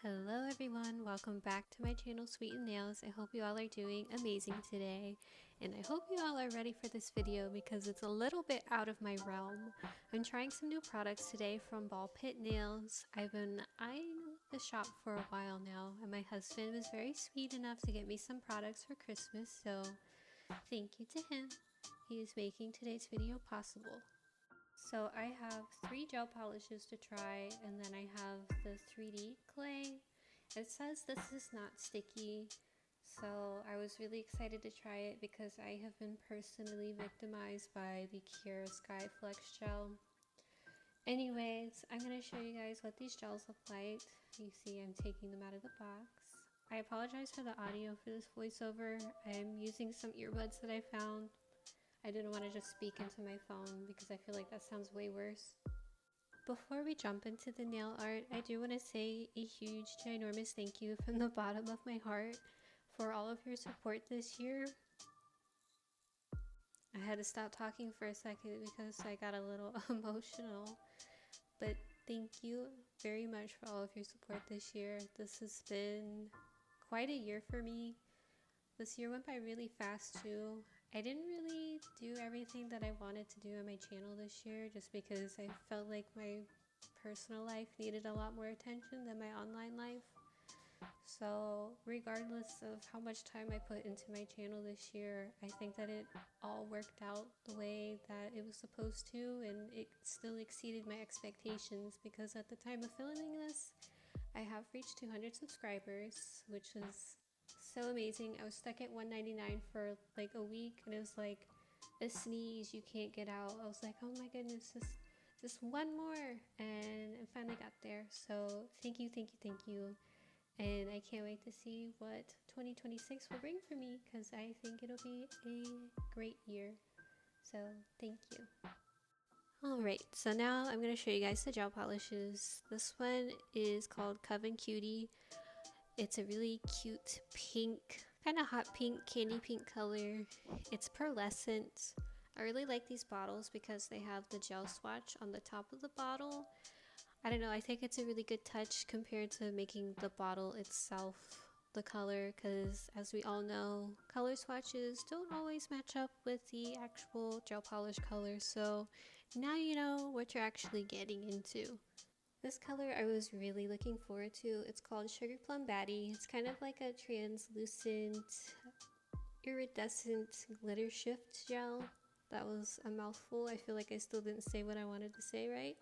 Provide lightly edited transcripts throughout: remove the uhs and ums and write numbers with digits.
Hello everyone, welcome back to my channel Sweet and Nails. I hope you all are doing amazing today, and I hope you all are ready for this video because it's a little bit out of my realm. I'm trying some new products today from Ballpit Nails. I've been eyeing the shop for a while now, and my husband was very sweet enough to get me some products for Christmas, so thank you to him. He is making today's video possible. So I have 3 gel polishes to try, and then I have the 3D clay. It says this is not sticky, so I was really excited to try it because I have been personally victimized by the Cure Sky Flex gel. Anyways, I'm going to show you guys what these gels look like. You see I'm taking them out of the box. I apologize for the audio for this voiceover. I'm using some earbuds that I found. I didn't want to just speak into my phone because I feel like that sounds way worse. Before we jump into the nail art, I do want to say a huge, ginormous thank you from the bottom of my heart for all of your support this year. I had to stop talking for a second because I got a little emotional, but thank you very much for all of your support this year. This has been quite a year for me. This year went by really fast too. I didn't really do everything that I wanted to do on my channel this year just because I felt like my personal life needed a lot more attention than my online life. So regardless of how much time I put into my channel this year, I think that it all worked out the way that it was supposed to, and it still exceeded my expectations because at the time of filming this, I have reached 200 subscribers, which is so amazing. I was stuck at 199 for like a week, and it was like a sneeze you can't get out. I was like, oh my goodness, just one more, and I finally got there. So thank you, thank you, thank you. And I can't wait to see what 2026 will bring for me because I think it'll be a great year. So thank you. Alright, so now I'm going to show you guys the gel polishes. This one is called Coven Cutie. It's a really cute pink, kind of hot pink, candy pink color. It's pearlescent. I really like these bottles because they have the gel swatch on the top of the bottle. I don't know, I think it's a really good touch compared to making the bottle itself the color, because as we all know, color swatches don't always match up with the actual gel polish color, so now you know what you're actually getting into. This color I was really looking forward to. It's called Sugar Plum Baddie. It's kind of like a translucent, iridescent glitter shift gel. That was a mouthful. I feel like I still didn't say what I wanted to say right.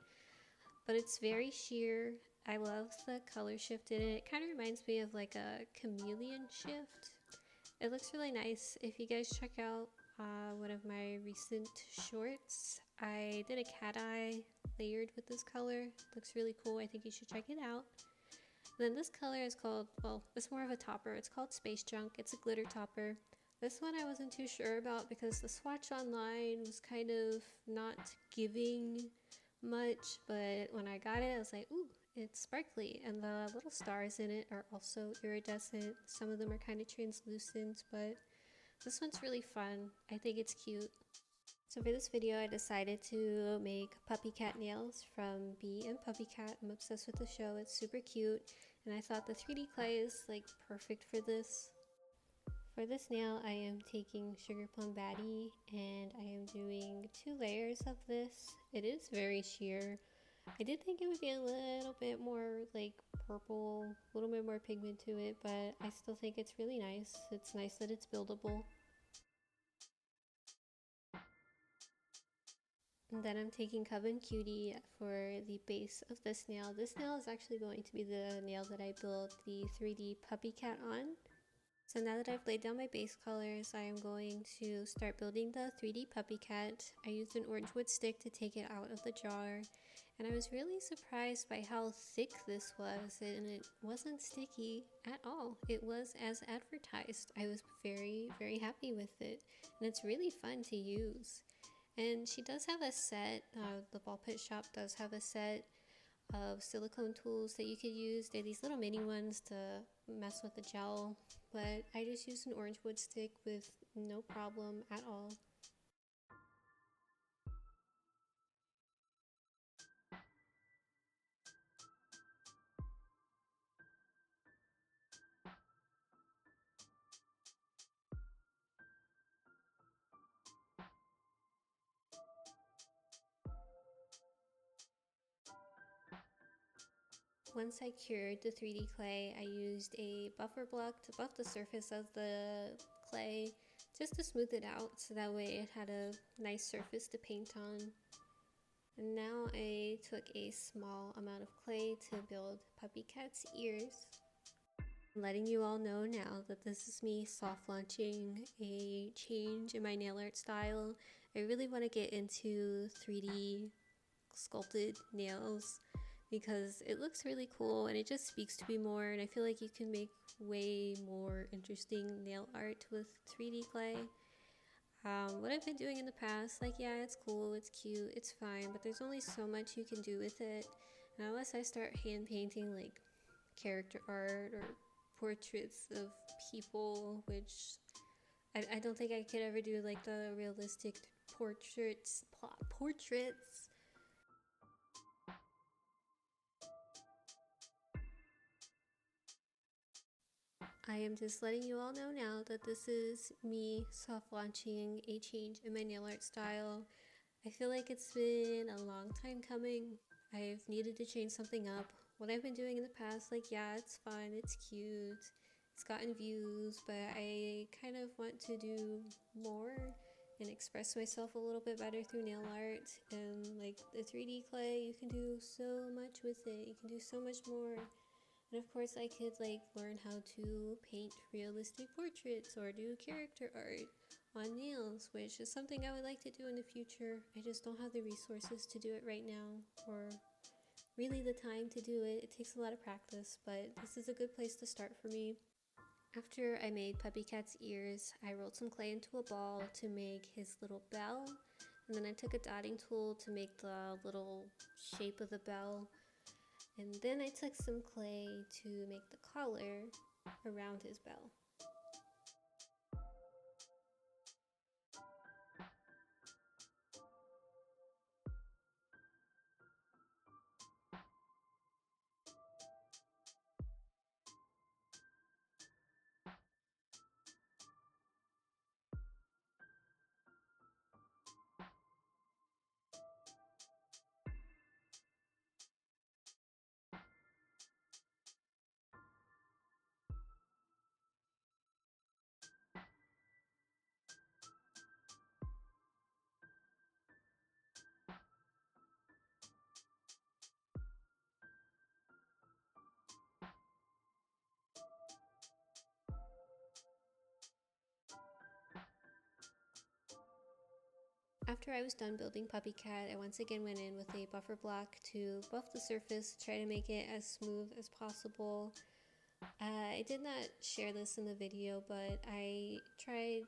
But it's very sheer. I love the color shift in it. It kind of reminds me of like a chameleon shift. It looks really nice. If you guys check out one of my recent shorts, I did a cat eye layered with this color. It looks really cool. I think you should check it out. And then this color is called, well, it's more of a topper. It's called Space Junk. It's a glitter topper. This one I wasn't too sure about because the swatch online was kind of not giving much, but when I got it, I was like, ooh, it's sparkly, and the little stars in it are also iridescent. Some of them are kind of translucent, but this one's really fun. I think it's cute. So for this video, I decided to make Puppycat nails from Bee and Puppycat. I'm obsessed with the show. It's super cute, and I thought the 3D clay is like perfect for this. For this nail, I am taking Sugar Plum Baddie, and I am doing 2 layers of this. It is very sheer. I did think it would be a little bit more like purple, a little bit more pigment to it, but I still think it's really nice. It's nice that it's buildable. And then I'm taking Coven Cutie for the base of this nail. This nail is actually going to be the nail that I build the 3D Puppycat on. So now that I've laid down my base colors, I am going to start building the 3D Puppycat. I used an orange wood stick to take it out of the jar, and I was really surprised by how thick this was, and it wasn't sticky at all. It was as advertised. I was very, very happy with it, and it's really fun to use. And she does have a set, the Ballpit shop does have a set of silicone tools that you could use. They're these little mini ones to mess with the gel, but I just used an orange wood stick with no problem at all. Once I cured the 3D clay, I used a buffer block to buff the surface of the clay just to smooth it out so that way it had a nice surface to paint on. And now I took a small amount of clay to build Puppycat's ears. I'm letting you all know now that this is me soft launching a change in my nail art style. I really want to get into 3D sculpted nails because it looks really cool and it just speaks to me more, and I feel like you can make way more interesting nail art with 3D clay. What I've been doing in the past, like, yeah, it's cool, it's cute, it's fine, but there's only so much you can do with it. And unless I start hand painting like character art or portraits of people, which I don't think I could ever do like the realistic portraits. I am just letting you all know now that this is me soft launching a change in my nail art style. I feel like it's been a long time coming. I've needed to change something up. What I've been doing in the past, like, yeah, it's fun, it's cute, it's gotten views, but I kind of want to do more and express myself a little bit better through nail art. And like the 3D clay, you can do so much with it, you can do so much more. And of course I could like learn how to paint realistic portraits or do character art on nails, which is something I would like to do in the future. I just don't have the resources to do it right now, or really the time to do it. It takes a lot of practice, but this is a good place to start for me. After I made Puppycat's ears, I rolled some clay into a ball to make his little bell, and then I took a dotting tool to make the little shape of the bell. And then I took some clay to make the collar around his bell. After I was done building Puppycat, I once again went in with a buffer block to buff the surface, try to make it as smooth as possible. I did not share this in the video, but I tried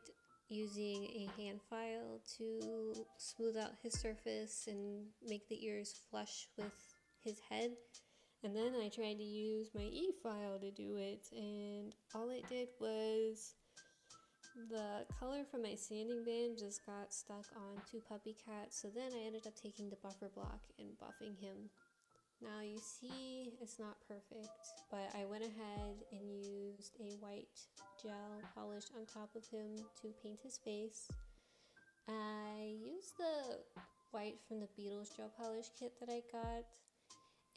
using a hand file to smooth out his surface and make the ears flush with his head. And then I tried to use my e-file to do it, and all it did was the color from my sanding band just got stuck onto Puppycat, so then I ended up taking the buffer block and buffing him. Now you see it's not perfect, but I went ahead and used a white gel polish on top of him to paint his face. I used the white from the Beatles gel polish kit that I got,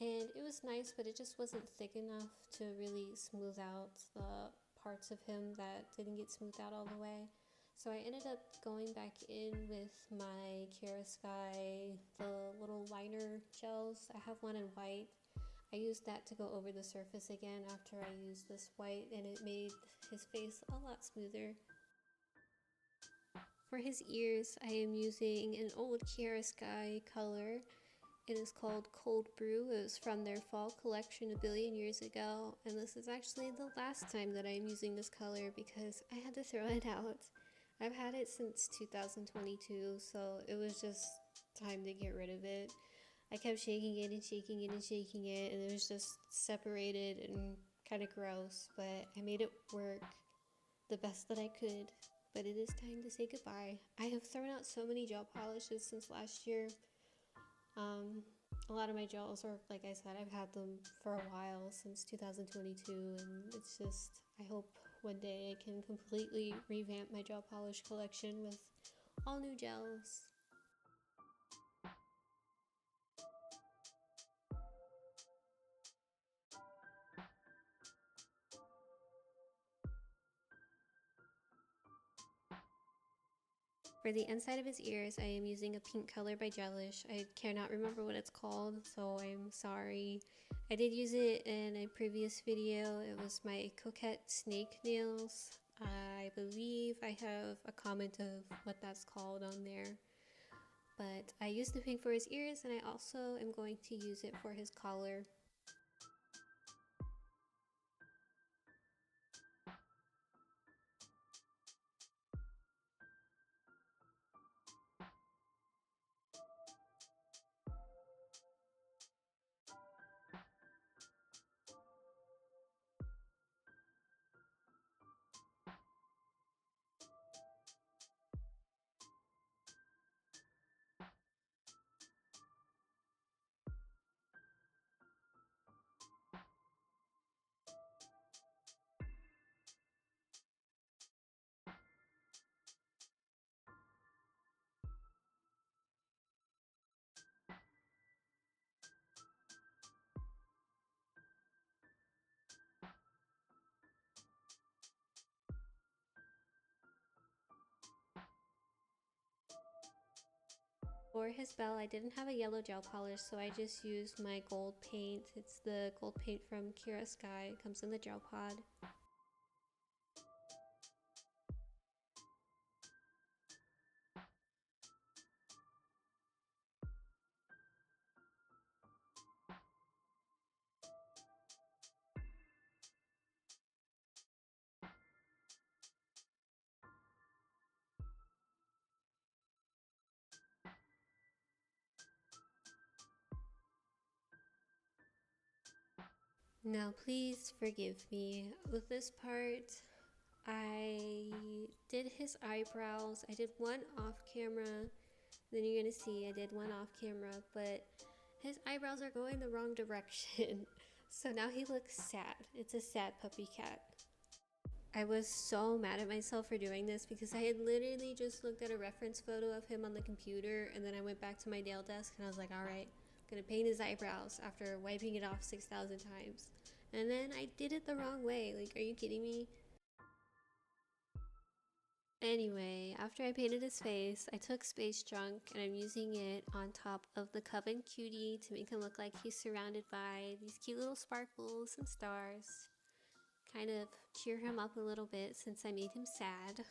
and it was nice, but it just wasn't thick enough to really smooth out the parts of him that didn't get smoothed out all the way. So I ended up going back in with my Kara Sky, the little liner gels. I have one in white. I used that to go over the surface again after I used this white, and it made his face a lot smoother. For his ears, I am using an old Kara Sky color. It is called Cold Brew. It was from their fall collection a billion years ago, and this is actually the last time that I'm using this color because I had to throw it out. I've had it since 2022, so it was just time to get rid of it. I kept shaking it and shaking it and shaking it, and it was just separated and kind of gross, but I made it work the best that I could. But it is time to say goodbye. I have thrown out so many gel polishes since last year. A lot of my gels are, like I said, I've had them for a while, since 2022, and it's just, I hope one day I can completely revamp my gel polish collection with all new gels. For the inside of his ears, I am using a pink color by Gelish. I cannot remember what it's called, so I'm sorry. I did use it in a previous video. It was my Coquette snake nails. I believe I have a comment of what that's called on there. But I used the pink for his ears, and I also am going to use it for his collar. For his bell, I didn't have a yellow gel polish, so I just used my gold paint. It's the gold paint from Kira Sky. It comes in the gel pod. Now please forgive me. With this part, I did his eyebrows. I did one off camera. Then you're gonna see I did one off camera, but his eyebrows are going the wrong direction. So now he looks sad. It's a sad puppy cat. I was so mad at myself for doing this because I had literally just looked at a reference photo of him on the computer, and then I went back to my nail desk and I was like, alright, I'm gonna paint his eyebrows after wiping it off 6,000 times. And then I did it the wrong way. Like, are you kidding me? Anyway, after I painted his face, I took Space Junk and I'm using it on top of the Coven Cutie to make him look like he's surrounded by these cute little sparkles and stars. Kind of cheer him up a little bit since I made him sad.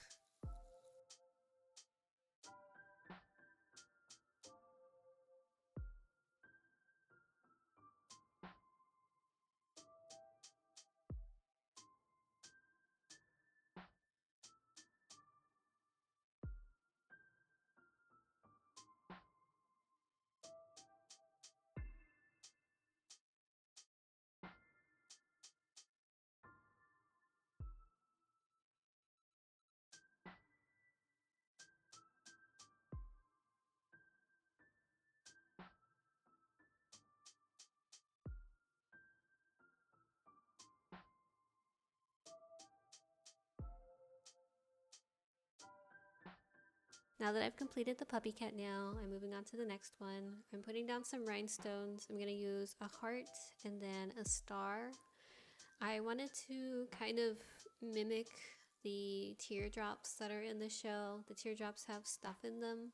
Now that I've completed the Puppycat nail, I'm moving on to the next one. I'm putting down some rhinestones. I'm going to use a heart and then a star. I wanted to kind of mimic the teardrops that are in the show. The teardrops have stuff in them,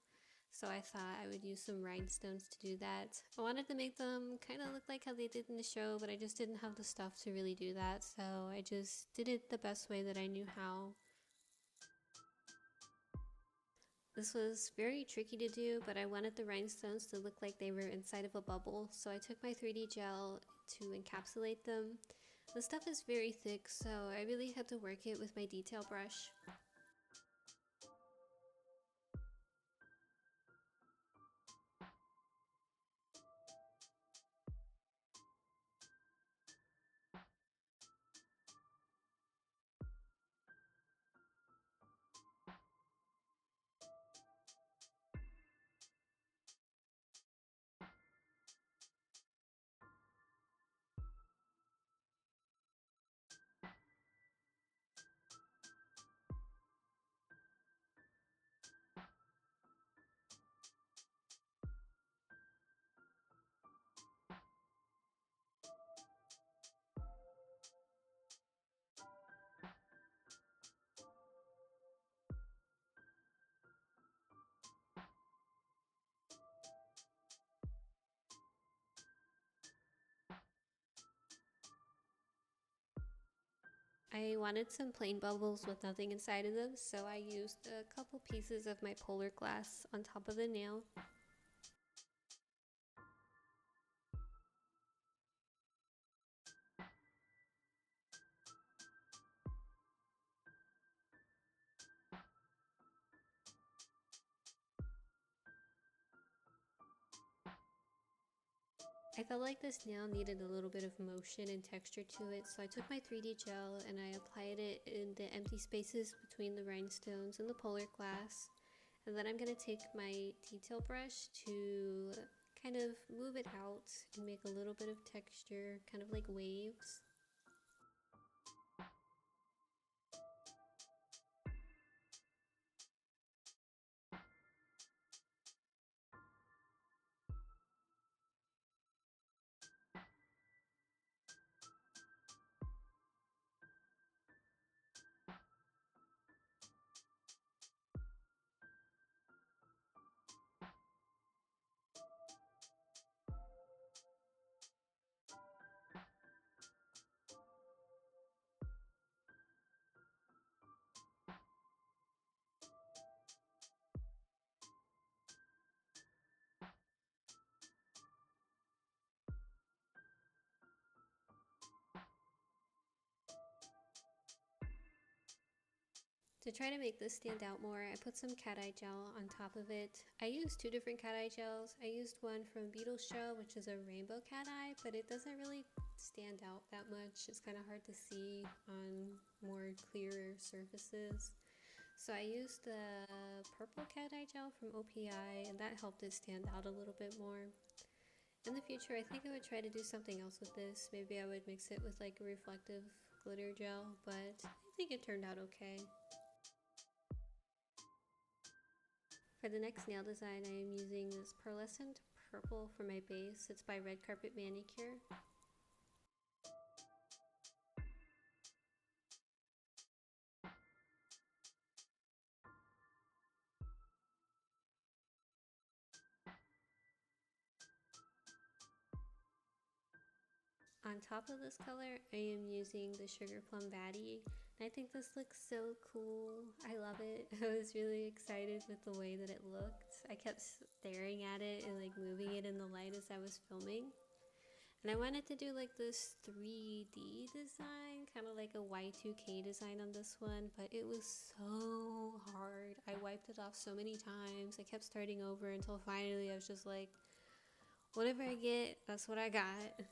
so I thought I would use some rhinestones to do that. I wanted to make them kind of look like how they did in the show, but I just didn't have the stuff to really do that, so I just did it the best way that I knew how. This was very tricky to do, but I wanted the rhinestones to look like they were inside of a bubble, so I took my 3D gel to encapsulate them. The stuff is very thick, so I really had to work it with my detail brush. I wanted some plain bubbles with nothing inside of them, so I used a couple pieces of my polar glass on top of the nail. I felt like this nail needed a little bit of motion and texture to it, so I took my 3D gel and I applied it in the empty spaces between the rhinestones and the polar glass. And then I'm going to take my detail brush to kind of move it out and make a little bit of texture, kind of like waves. To try to make this stand out more, I put some cat eye gel on top of it. I used two different cat eye gels. I used one from Beetle Show, which is a rainbow cat eye, but it doesn't really stand out that much. It's kind of hard to see on more clearer surfaces. So I used the purple cat eye gel from OPI, and that helped it stand out a little bit more. In the future, I think I would try to do something else with this. Maybe I would mix it with like a reflective glitter gel, but I think it turned out okay. For the next nail design, I am using this pearlescent purple for my base. It's by Red Carpet Manicure. On top of this color, I am using the Sugar Plum Baddie. I think this looks so cool. I love it. I was really excited with the way that it looked. I kept staring at it and like moving it in the light as I was filming. And I wanted to do like this 3D design, kind of like a Y2K design on this one, but it was so hard. I wiped it off so many times. I kept starting over until finally I was just like, whatever I get, that's what I got.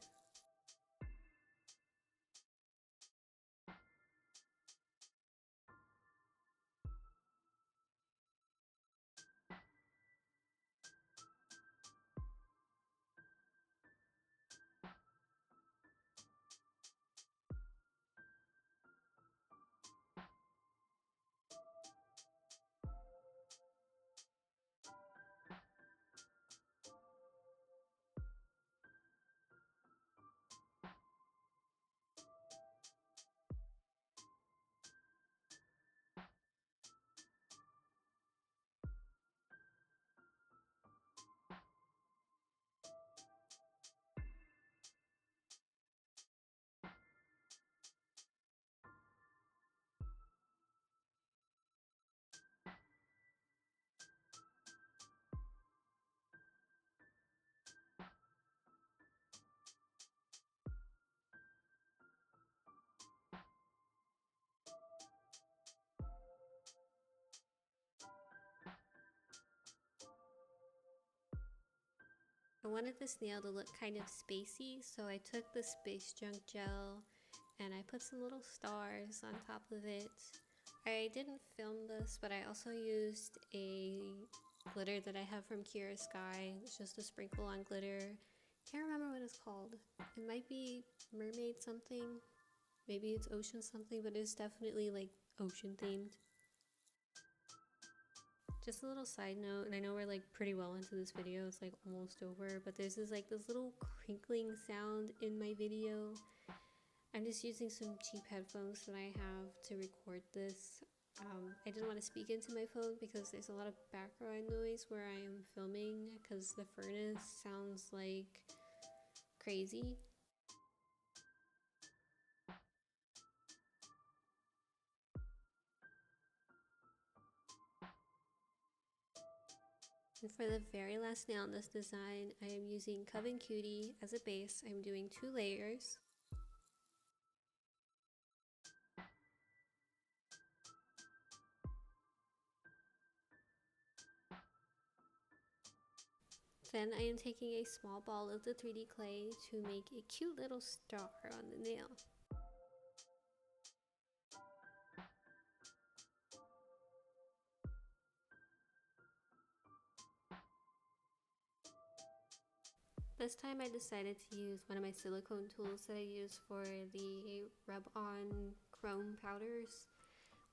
I wanted this nail to look kind of spacey, so I took the Space Junk gel and I put some little stars on top of it. I didn't film this, but I also used a glitter that I have from Kira Sky. It's just a sprinkle on glitter. Can't remember what it's called. It might be mermaid something. Maybe it's ocean something, but it's definitely like ocean themed. Just a little side note, and I know we're like pretty well into this video, it's like almost over, but there's this little crinkling sound in my video. I'm just using some cheap headphones that I have to record this. I didn't want to speak into my phone because there's a lot of background noise where I am filming because the furnace sounds like crazy. And for the very last nail in this design, I am using Coven Cutie as a base. I'm doing 2 layers. Then I am taking a small ball of the 3D clay to make a cute little star on the nail. This time I decided to use one of my silicone tools that I use for the rub-on chrome powders.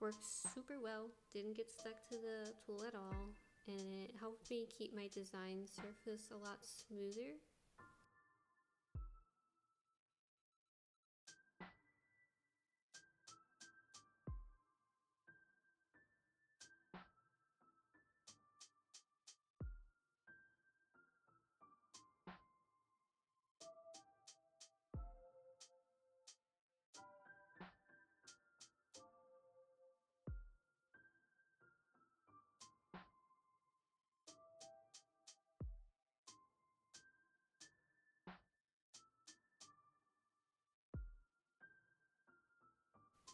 Worked super well, didn't get stuck to the tool at all, and it helped me keep my design surface a lot smoother.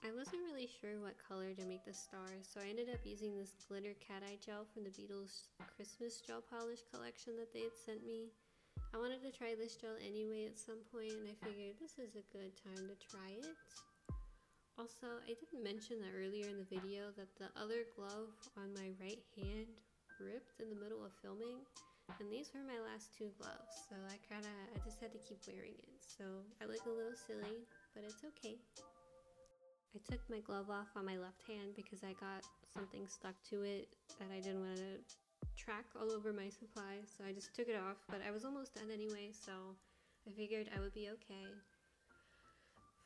I wasn't really sure what color to make the star, so I ended up using this glitter cat eye gel from the Beatles Christmas gel polish collection that they had sent me. I wanted to try this gel anyway at some point, and I figured this is a good time to try it. Also, I didn't mention that earlier in the video that the other glove on my right hand ripped in the middle of filming, and these were my last 2 gloves, so I just had to keep wearing it. So I look a little silly, but it's okay. I took my glove off on my left hand because I got something stuck to it that I didn't want to track all over my supplies, so I just took it off, but I was almost done anyway, so I figured I would be okay.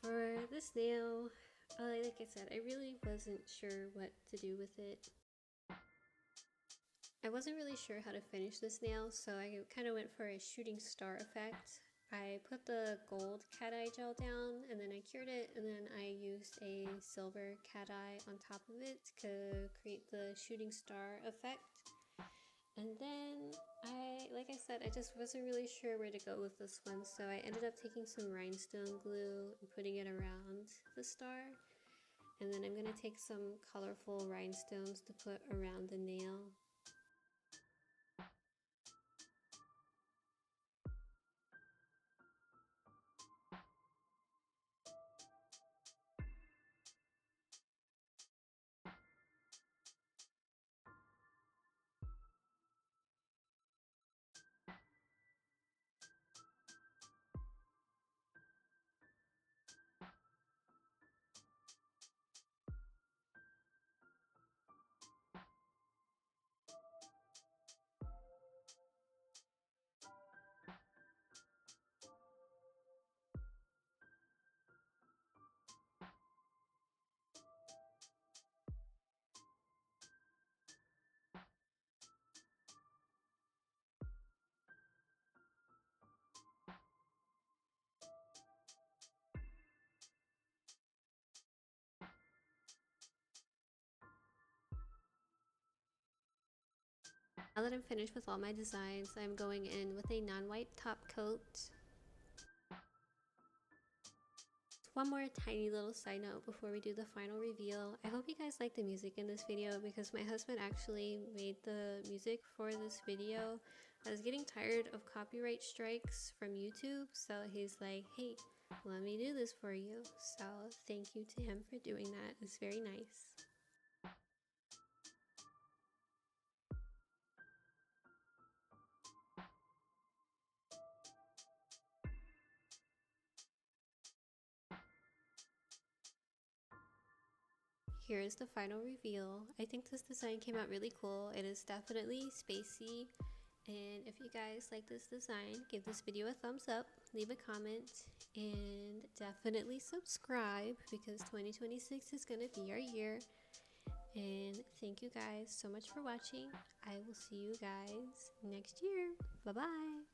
For this nail, like I said, I really wasn't sure what to do with it. I wasn't really sure how to finish this nail, so I kind of went for a shooting star effect. I put the gold cat eye gel down, and then I cured it, and then I used a silver cat eye on top of it to create the shooting star effect. And then like I said, I just wasn't really sure where to go with this one, so I ended up taking some rhinestone glue and putting it around the star. And then I'm going to take some colorful rhinestones to put around the nail. Now that I'm finished with all my designs, I'm going in with a non-white top coat. One more tiny little side note before we do the final reveal. I hope you guys like the music in this video because my husband actually made the music for this video. I was getting tired of copyright strikes from YouTube, so he's like, hey, let me do this for you. So thank you to him for doing that. It's very nice. Here is the final reveal. I think this design came out really cool. It is definitely spacey. And if you guys like this design, give this video a thumbs up, leave a comment, and definitely subscribe because 2026 is going to be our year. And thank you guys so much for watching. I will see you guys next year. Bye-bye.